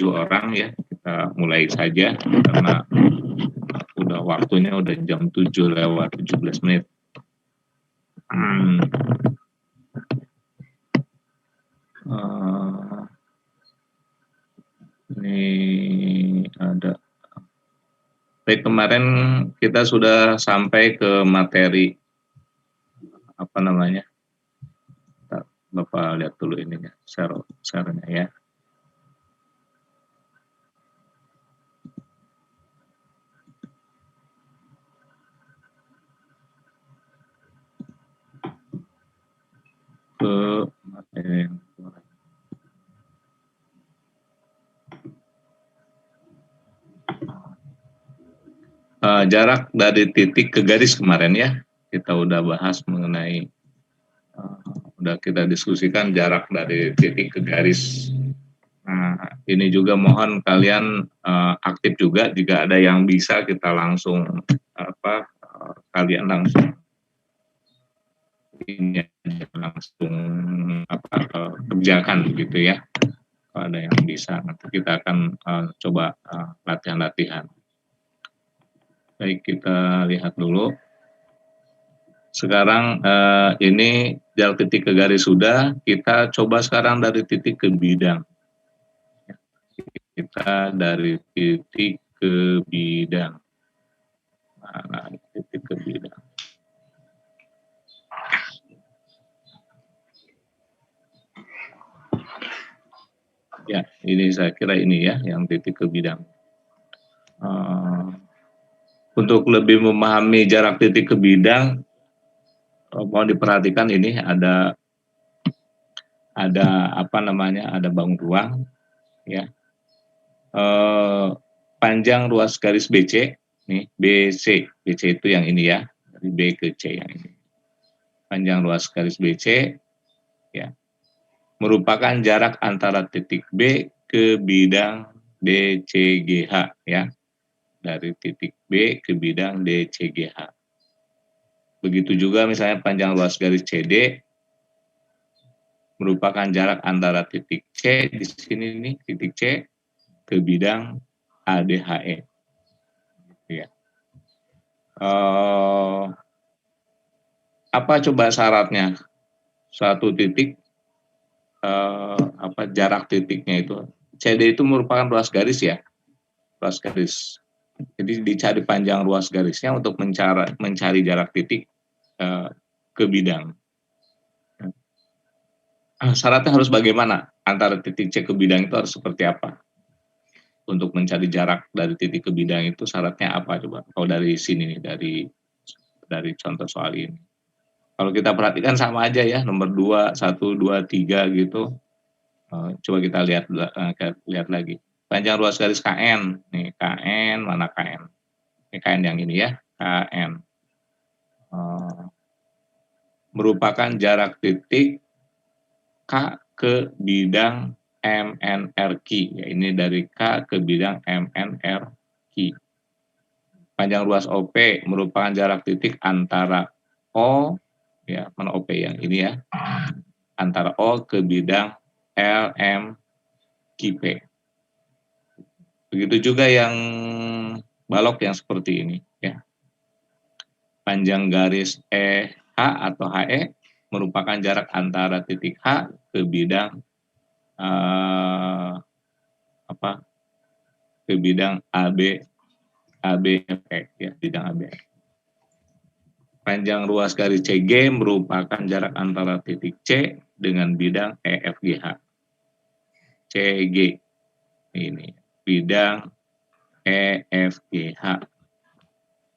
orang ya. Kita mulai saja karena udah waktunya udah jam 7:17. Ini ada. Baik, kemarin kita sudah sampai ke materi apa namanya? Bapak lihat dulu ininya, share-nya ya. Ke materi yang jarak dari titik ke garis kemarin ya, kita udah bahas mengenai udah kita diskusikan jarak dari titik ke garis. Nah, ini juga mohon kalian aktif juga jika ada yang bisa kita langsung kalian langsung ini langsung kerjakan gitu ya. Kalau ada yang bisa nanti kita akan coba latihan-latihan. Baik, kita lihat dulu. Sekarang ini jarak titik ke garis sudah, kita coba sekarang dari titik ke bidang. Kita dari titik ke bidang. Nah, titik ke bidang. Ya, ini saya kira ini ya, yang titik ke bidang. Untuk lebih memahami jarak titik ke bidang, mohon diperhatikan ini ada apa namanya, ada bangun ruang ya. Panjang ruas garis BC nih, BC itu yang ini ya, dari B ke C yang ini. Panjang ruas garis BC ya merupakan jarak antara titik B ke bidang DCGH ya. Dari titik B ke bidang DCGH. Begitu juga misalnya panjang ruas garis CD merupakan jarak antara titik C di sini nih, titik C ke bidang ADHE. Ya. Apa coba syaratnya? Suatu titik jarak titiknya itu. CD itu merupakan ruas garis ya, ruas garis. Jadi dicari panjang ruas garisnya untuk mencari jarak titik ke bidang. Syaratnya harus bagaimana? Antara titik C ke bidang itu harus seperti apa? Untuk mencari jarak dari titik ke bidang itu syaratnya apa coba? Kalau dari sini nih, dari contoh soal ini. Kalau kita perhatikan sama aja ya, nomor 2, 1, 2, 3 gitu. Coba kita lihat lagi. Panjang ruas garis KN, nih KN, mana KN? Ini KN yang ini ya, KN. Merupakan jarak titik K ke bidang MNRQ. Ya, ini dari K ke bidang MNRQ. Panjang ruas OP merupakan jarak titik antara O, ya, mana OP yang ini ya, antara O ke bidang LMQP. Begitu juga yang balok yang seperti ini ya. Panjang garis EH atau HE merupakan jarak antara titik H ke bidang ke bidang ABF ya, bidang ABF. Panjang ruas garis CG merupakan jarak antara titik C dengan bidang EFGH. CG ini bidang EFGH.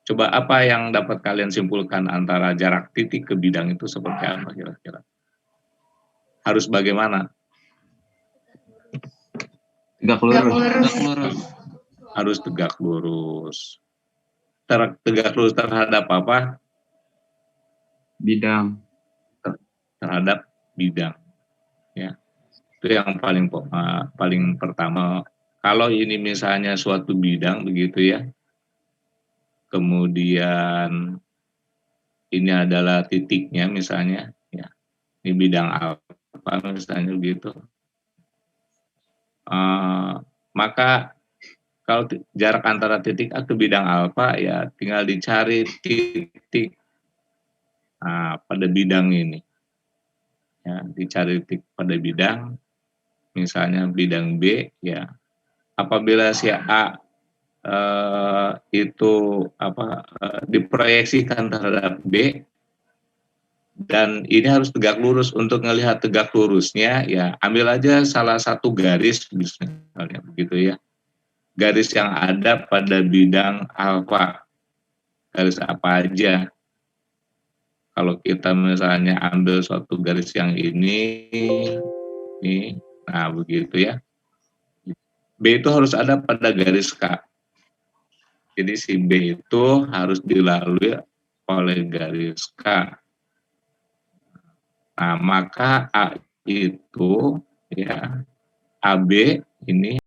Coba apa yang dapat kalian simpulkan antara jarak titik ke bidang itu seperti apa kira-kira? Harus bagaimana? Tegak lurus. Harus tegak lurus. Tegak lurus terhadap apa? Bidang. Terhadap bidang. Ya. Itu yang paling pertama. Kalau ini misalnya suatu bidang begitu ya, kemudian ini adalah titiknya misalnya, ya, ini bidang apa misalnya begitu, Maka kalau jarak antara titik A ke bidang alfa ya tinggal dicari titik pada bidang ini. Ya, dicari titik pada bidang, misalnya bidang B ya. Apabila si A itu diproyeksikan terhadap B, dan ini harus tegak lurus. Untuk melihat tegak lurusnya ya ambil aja salah satu garis misalnya begitu ya, garis yang ada pada bidang alfa, garis apa aja. Kalau kita misalnya ambil suatu garis yang ini, nah begitu ya, B itu harus ada pada garis K. Jadi si B itu harus dilalui oleh garis K. Nah, maka A itu ya AB ini